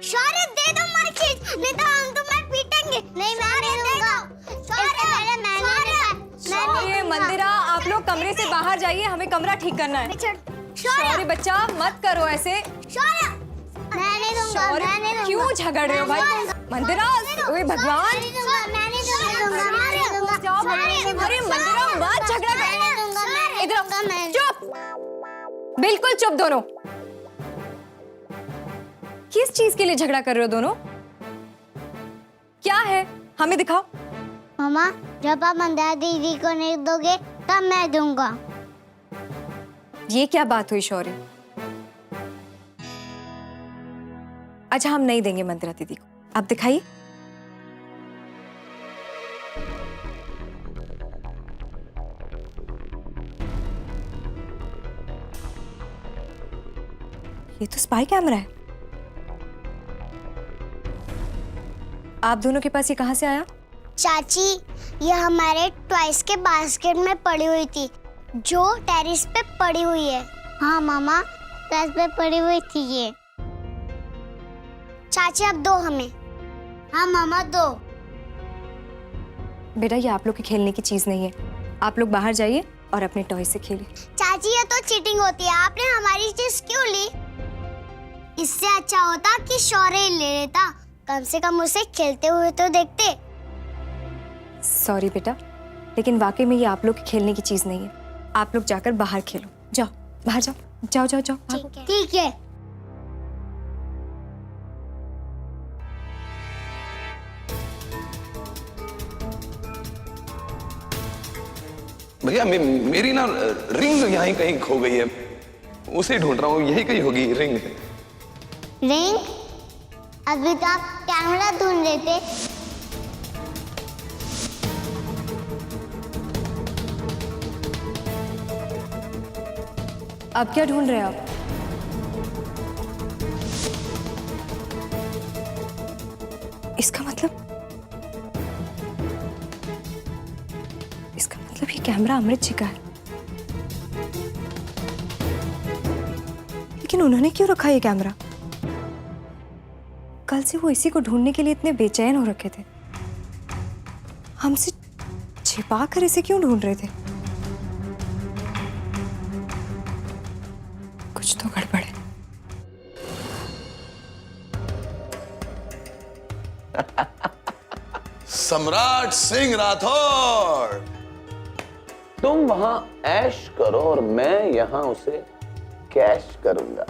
शौर्य दे दो माचिस, नहीं तो हम तुम्हें पीटेंगे। नहीं मैं नहीं दूंगा। शौर्य, मंदिरा, आप लोग कमरे से बाहर जाइए, हमें कमरा ठीक करना है। शौर्य बच्चा मत करो ऐसे। शौर्य मैं नहीं दूंगा, मैं नहीं दूंगा। क्यों झगड़ रहे हो भाई? मंदिरा, ओए भगवान, अरे मंदिरा मत झगड़ा कर। इधर चुप, बिल्कुल चुप दोनों। किस चीज के लिए झगड़ा कर रहे हो दोनों? क्या है, हमें दिखाओ। मामा, जब आप मंदिरा दीदी को नहीं दोगे तब मैं दूंगा। ये क्या बात हुई शौर्य? अच्छा हम नहीं देंगे मंदिरा दीदी को, आप दिखाइए। ये तो स्पाई कैमरा है। आप दोनों के पास ये कहां से आया? चाची, ये हमारे टॉयज के बास्केट में पड़ी हुई थी, जो टेरेस पे पड़ी हुई है। हाँ मामा, टेरेस पे पड़ी हुई थी ये। चाची अब दो हमें। हाँ मामा दो। बेटा ये आप लोग के खेलने की चीज नहीं है, आप लोग बाहर जाइए और अपने टॉय से खेलिए। चाची ये तो चीटिंग होती है, आपने हमारी चीज क्यों ली? इससे अच्छा होता कि शौर्य ले लेता, कम से कम उसे खेलते हुए तो देखते। सॉरी बेटा, लेकिन वाकई में ये आप लोग के खेलने की चीज नहीं है। आप लोग जाकर बाहर खेलो, जाओ बाहर जाओ, जाओ जाओ जाओ भागो। ठीक है। भैया मेरी ना रिंग यहीं कहीं खो गई है, उसे ढूंढ रहा हूँ, यही कहीं होगी रिंग। रिंग? अभी तो आप कैमरा ढूंढ रहे थे। अब क्या ढूंढ रहे हैं आप? इसका मतलब ये कैमरा अमृत जी का है। लेकिन उन्होंने क्यों रखा ये कैमरा? कल से वो इसी को ढूंढने के लिए इतने बेचैन हो रखे थे। हमसे छिपा कर इसे क्यों ढूंढ रहे थे? कुछ तो गड़बड़ है। सम्राट सिंह राठौर, तुम वहां ऐश करो और मैं यहां उसे कैश करूंगा।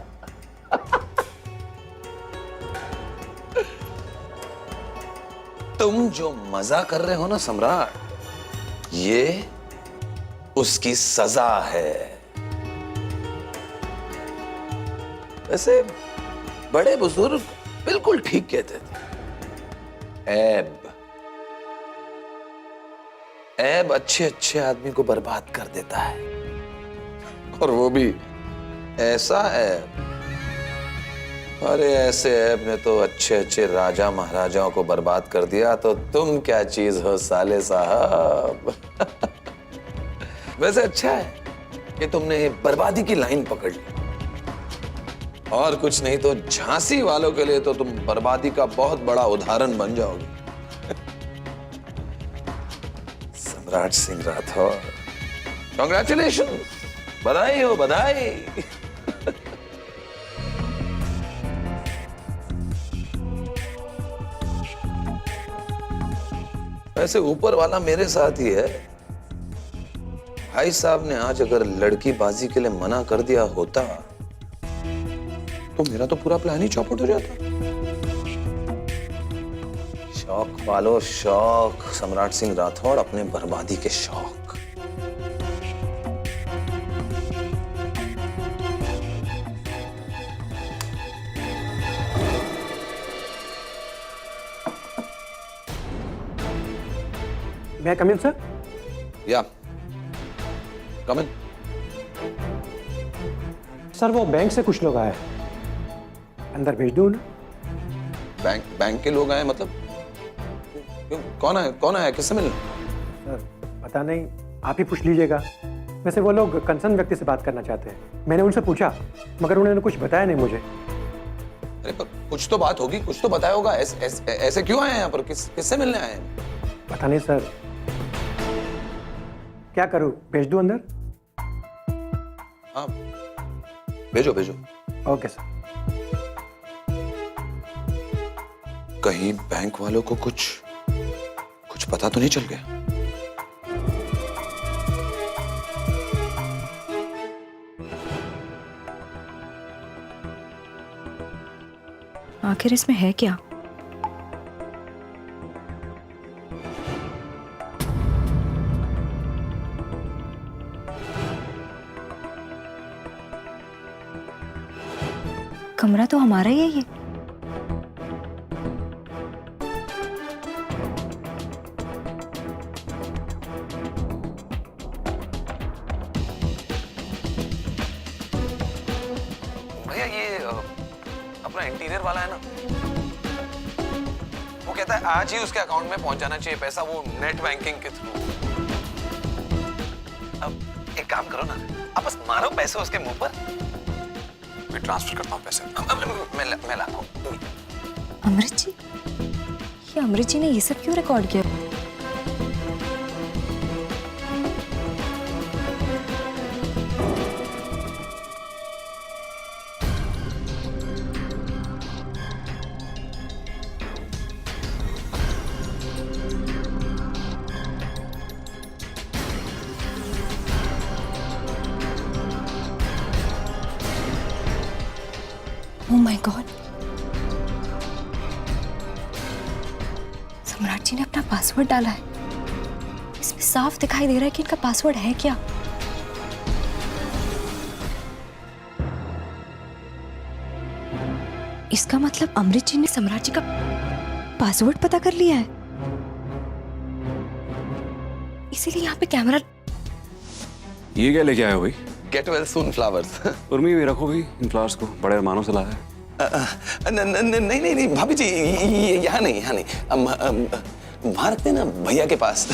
तुम जो मजा कर रहे हो ना सम्राट, ये उसकी सजा है। वैसे बड़े बुजुर्ग बिल्कुल ठीक कहते थे, ऐब अच्छे अच्छे आदमी को बर्बाद कर देता है, और वो भी ऐसा ऐब। अरे ऐसे ऐब ने तो अच्छे अच्छे राजा महाराजाओं को बर्बाद कर दिया, तो तुम क्या चीज हो साले साहब। वैसे अच्छा है कि तुमने बर्बादी की लाइन पकड़ ली, और कुछ नहीं तो झांसी वालों के लिए तो तुम बर्बादी का बहुत बड़ा उदाहरण बन जाओगे। सम्राट सिंह राठौर, कांग्रेचुलेशन, बधाई हो बधाई। वैसे ऊपर वाला मेरे साथ ही है। भाई साहब ने आज अगर लड़की बाजी के लिए मना कर दिया होता तो मेरा तो पूरा प्लान ही चौपट हो जाता। शौक पालो शौक, सम्राट सिंह राठौड़, अपने बर्बादी के शौक। May I come in, sir? या कम इन। सर वो बैंक से कुछ लोग आए, अंदर भेज दूं ना? बैंक के लोग आए मतलब? क्यों, कौन आया किससे मिलने? सर पता नहीं, आप ही पूछ लीजिएगा। वैसे वो लोग कंसर्न व्यक्ति से बात करना चाहते हैं। मैंने उनसे पूछा मगर उन्होंने कुछ बताया नहीं मुझे। अरे पर कुछ तो बात होगी, कुछ तो बताया होगा। ऐसे क्यों आए हैं यहाँ पर? किससे मिलने आए हैं? पता नहीं सर, क्या करूं, भेज दूं अंदर? हाँ भेजो भेजो। Okay sir. कहीं बैंक वालों को कुछ पता तो नहीं चल गया? आखिर इसमें है क्या? कमरा तो हमारा ही है ये। भैया ये अपना इंटीरियर वाला है ना, वो कहता है आज ही उसके अकाउंट में पहुंच जाना चाहिए पैसा, वो नेट बैंकिंग के थ्रू। अब एक काम करो ना, आप बस मारो पैसे उसके मुंह पर, मैं ट्रांसफर करता हूँ पैसे। मैं लाता हूँ। अमृत जी, ये अमृत जी ने ये सब क्यों रिकॉर्ड किया? Oh my God! सम्राट जी ने अपना पासवर्ड डाला है। इसमें साफ दिखाई दे रहा है कि इनका पासवर्ड है क्या। इसका मतलब अमृत जी ने सम्राट जी का पासवर्ड पता कर लिया है, इसीलिए यहाँ पे कैमरा। ये क्या लेके आए हो भाई? Get well soon flowers. Urmi भी रखो भी इन फ्लावर्स को, बड़े अरमानों से लाया है। नहीं भाभी जी, यहाँ नहीं। वहां रखते ना भैया के पास,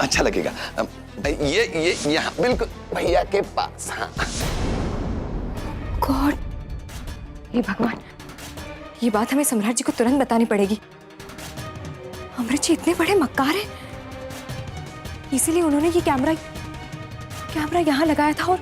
अच्छा लगेगा। ये यहाँ बिल्कुल भैया के पास। हाँ गॉड, हे भगवान, ये बात हमें सम्राट जी को तुरंत बतानी पड़ेगी। अमृत जी इतने बड़े मक्कार हैं, इसीलिए उन्होंने ये कैमरा यहाँ लगाया था। और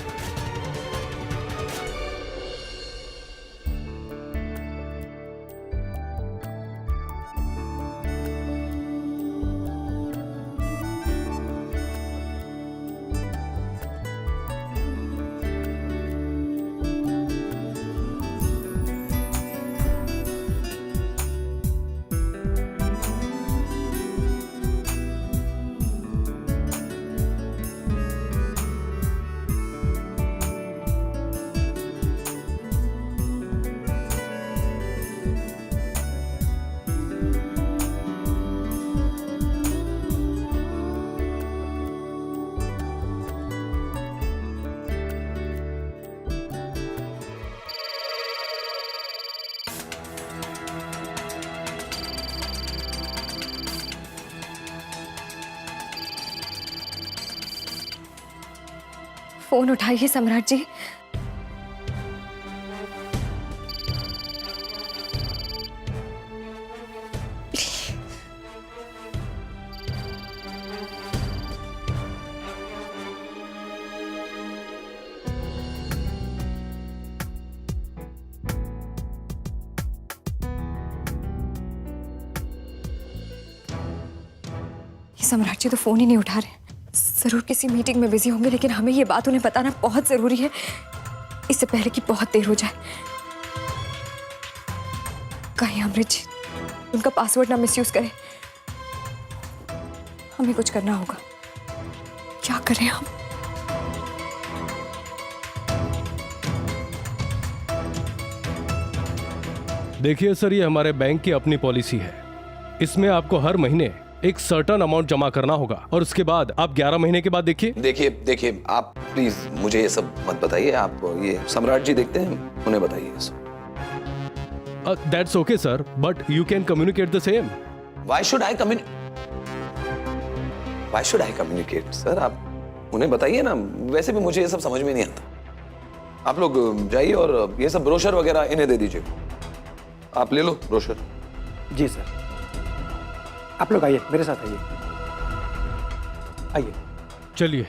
फोन उठाइए सम्राट जी। ये सम्राट जी तो फोन ही नहीं उठा रहे, जरूर किसी मीटिंग में बिजी होंगे, लेकिन हमें ये बात उन्हें बताना बहुत जरूरी है, इससे पहले कि बहुत देर हो जाए। कहीं अमृत जी उनका पासवर्ड ना मिसयूज करें। हमें कुछ करना होगा, क्या करें हम? देखिए सर, ये हमारे बैंक की अपनी पॉलिसी है। इसमें आपको हर महीने एक सर्टेन अमाउंट जमा करना होगा और उसके बाद आप 11 महीने के बाद देखिए आप प्लीज मुझे ये सब मत बताइए। आप ये सम्राट जी देखते हैं, उन्हें बताइए ये सब। That's okay sir, but you can communicate the same. Why should I communicate sir? आप उन्हें बताइए ना। वैसे भी मुझे ये सब समझ में नहीं आता। आप लोग जाइए और ये सब ब्रोशर वगैरह इन्हें दे दीजिए। आप ले लो ब्रोशर। जी सर। आप लोग आइए, मेरे साथ आइए। आइए। चलिए।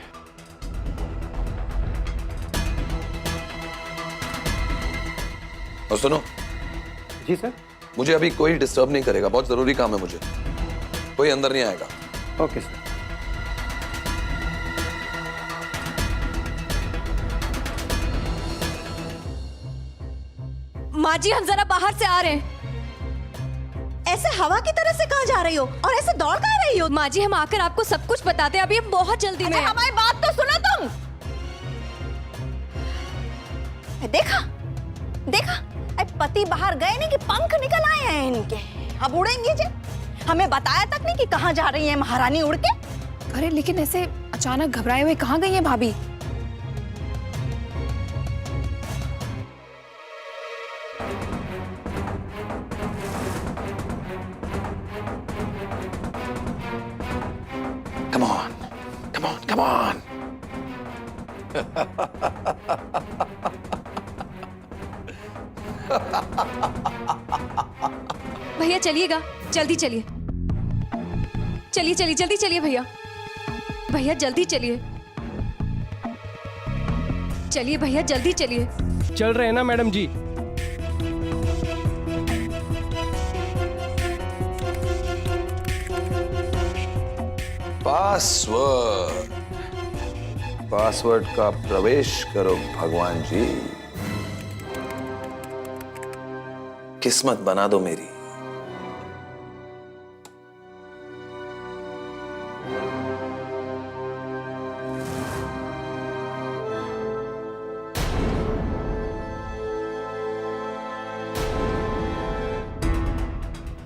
और सुनो, जी सर। मुझे अभी कोई डिस्टर्ब नहीं करेगा, बहुत जरूरी काम है मुझे। कोई अंदर नहीं आएगा। Okay sir. माँ जी, हम जरा बाहर से आ रहे हैं। ऐसे हवा की तरह से कहाँ जा रही हो और ऐसे दौड़ कहाँ रही हो? माँ जी, हम आकर आपको सब कुछ बताते हैं, अभी हम बहुत जल्दी में हैं। हमारी बात तो सुनो तुम। देखा देखा, पति बाहर गए नहीं कि पंख निकल आए हैं इनके, अब उड़ेंगे जे। हमें बताया तक नहीं कि कहाँ जा रही है महारानी उड़ के। अरे लेकिन ऐसे अचानक घबराए हुए कहाँ गई है भाभी? Come on, come on, come on. भैया चलिएगा, जल्दी चलिए। चलिए चलिए, जल्दी चलिए भैया। भैया जल्दी चलिए। चलिए भैया, जल्दी चलिए। चल रहे हैं ना मैडम जी? पासवर्ड, पासवर्ड का प्रवेश करो भगवान जी। किस्मत बना दो मेरी।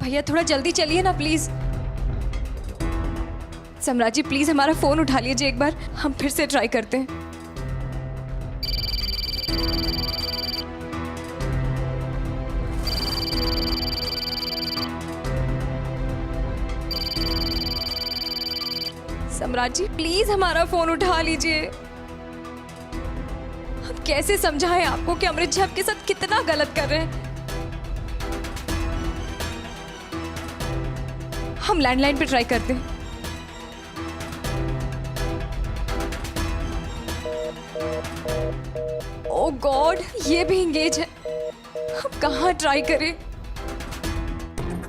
भैया थोड़ा जल्दी चलिए ना प्लीज। सम्राट जी प्लीज हमारा फोन उठा लीजिए एक बार, हम फिर से ट्राई करते हैं। सम्राट जी प्लीज हमारा फोन उठा लीजिए। हम कैसे समझाएं आपको कि अमृत जी आपके साथ कितना गलत कर रहे हैं। हम लैंडलाइन पे ट्राई करते हैं। ओह गॉड, ये भी इंगेज है। हम कहाँ ट्राई करें?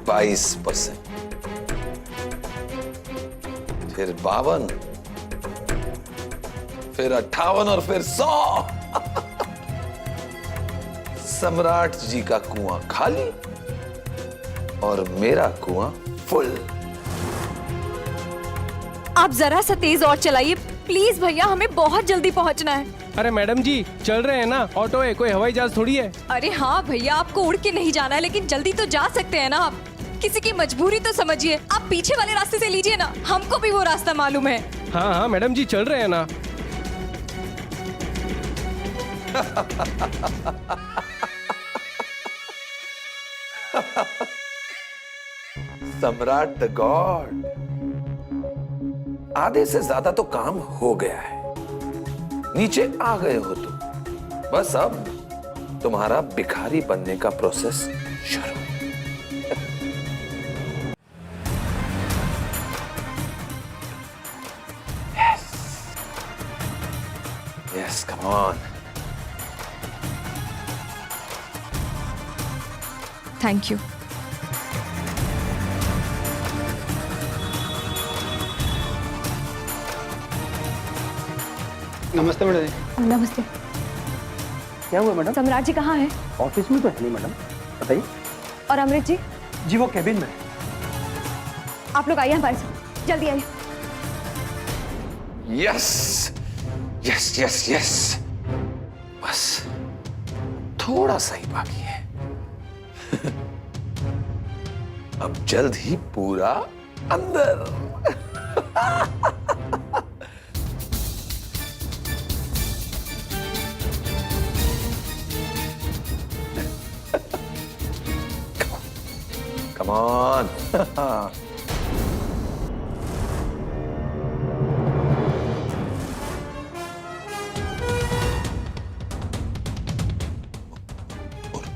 22%, फिर 52, फिर 58 और फिर 100। सम्राट जी का कुआं खाली और मेरा कुआं फुल। आप जरा सा तेज और चलाइए प्लीज भैया, हमें बहुत जल्दी पहुंचना है। अरे मैडम जी चल रहे हैं ना, ऑटो है, कोई हवाई जहाज थोड़ी है। अरे हाँ भैया, आपको उड़ के नहीं जाना है, लेकिन जल्दी तो जा सकते हैं ना आप। किसी की मजबूरी तो समझिए। आप पीछे वाले रास्ते से लीजिए ना, हमको भी वो रास्ता मालूम है। हाँ हाँ मैडम जी चल रहे हैं ना। सम्राट द गॉड, आधे से ज्यादा तो काम हो गया है। नीचे आ गए हो तो बस अब तुम्हारा भिखारी बनने का प्रोसेस शुरू। Yes yes, come on. Thank you. नमस्ते मैडम। नमस्ते। क्या हुआ मैडम? सम्राट जी कहाँ हैं? ऑफिस में तो है नहीं मैडम, बताइए। और अमृत जी? जी वो कैबिन में है। आप लोग आइए हमारे साथ, जल्दी आइए। यस यस यस यस, बस थोड़ा सा ही बाकी है। अब जल्द ही पूरा अंदर। Come on.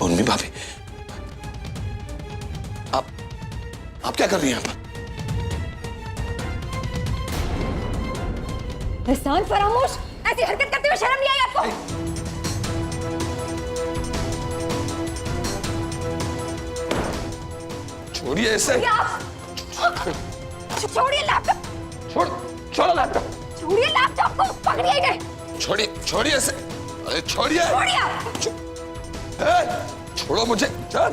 उर्मी भाभी, आप क्या कर रही हैं यहाँ पर? एहसान फरामोश, ऐसी हरकत करते हुए शर्म नहीं आई आपको? छोड़िए इसे। छोड़िए लैपटॉप, छोड़ो लैपटॉप। छोड़िए लैपटॉप को, पकड़िए इन्हें। छोड़िए इसे। अरे छोड़िए। छोड़ो मुझे। चल।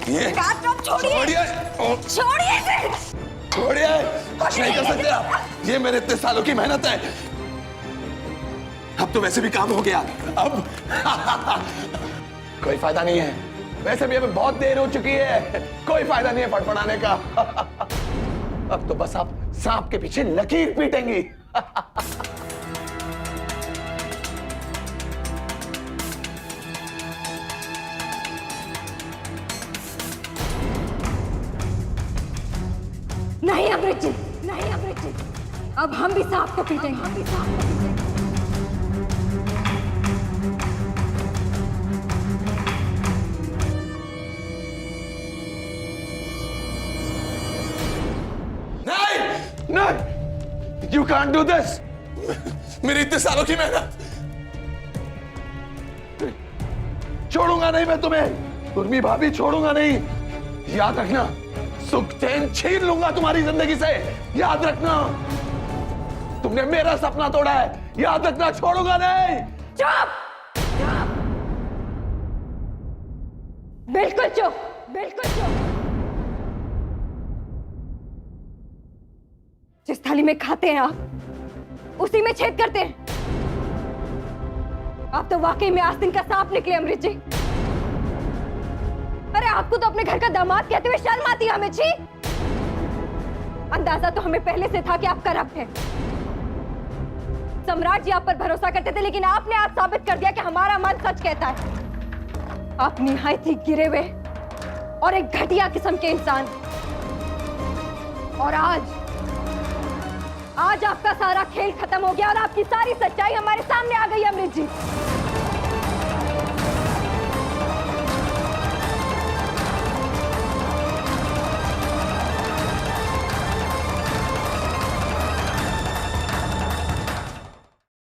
ये लैपटॉप छोड़िए। छोड़िए इसे। छोड़िए। कुछ नहीं कर सकते आप। ये मेरे इतने सालों की मेहनत है। अब तो वैसे भी काम हो गया। अब कोई फायदा नहीं है। वैसे भी हमें बहुत देर हो चुकी है। कोई फायदा नहीं है फड़फड़ाने का। अब तो बस आप सांप के पीछे लकीर पीटेंगी। नहीं अमृत जी, नहीं अमृत जी, अब हम भी सांप को पीटेंगे, हम भी सांप को पीटेंगे। नहीं, you can't do this. मेरी इतने सालों की मेहनत। छोड़ूंगा नहीं मैं तुम्हें, उर्मी भाभी छोड़ूंगा नहीं। याद रखना, सुख चैन छीन लूंगा तुम्हारी जिंदगी से। याद रखना, तुमने मेरा सपना तोड़ा है। याद रखना, छोड़ूंगा नहीं। चुप! बिल्कुल चुप, बिल्कुल चुप। जिस थाली में खाते हैं आप, उसी में छेद करते हैं। आप तो वाकई में आस्तीन का सांप निकले अमृत जी। अरे आपको तो अपने घर का दामाद कहते हुए शर्म आती है हमें। छी! अंदाजा तो हमें पहले से था कि आप करप्ट हैं। सम्राट जी आप पर भरोसा करते थे, लेकिन आपने आज साबित कर दिया कि हमारा मन सच कहता है। आप निहायत ही गिरे हुए और एक घटिया किस्म के इंसान। और आज आपका सारा खेल खत्म हो गया और आपकी सारी सच्चाई हमारे सामने आ गई अमृत जी।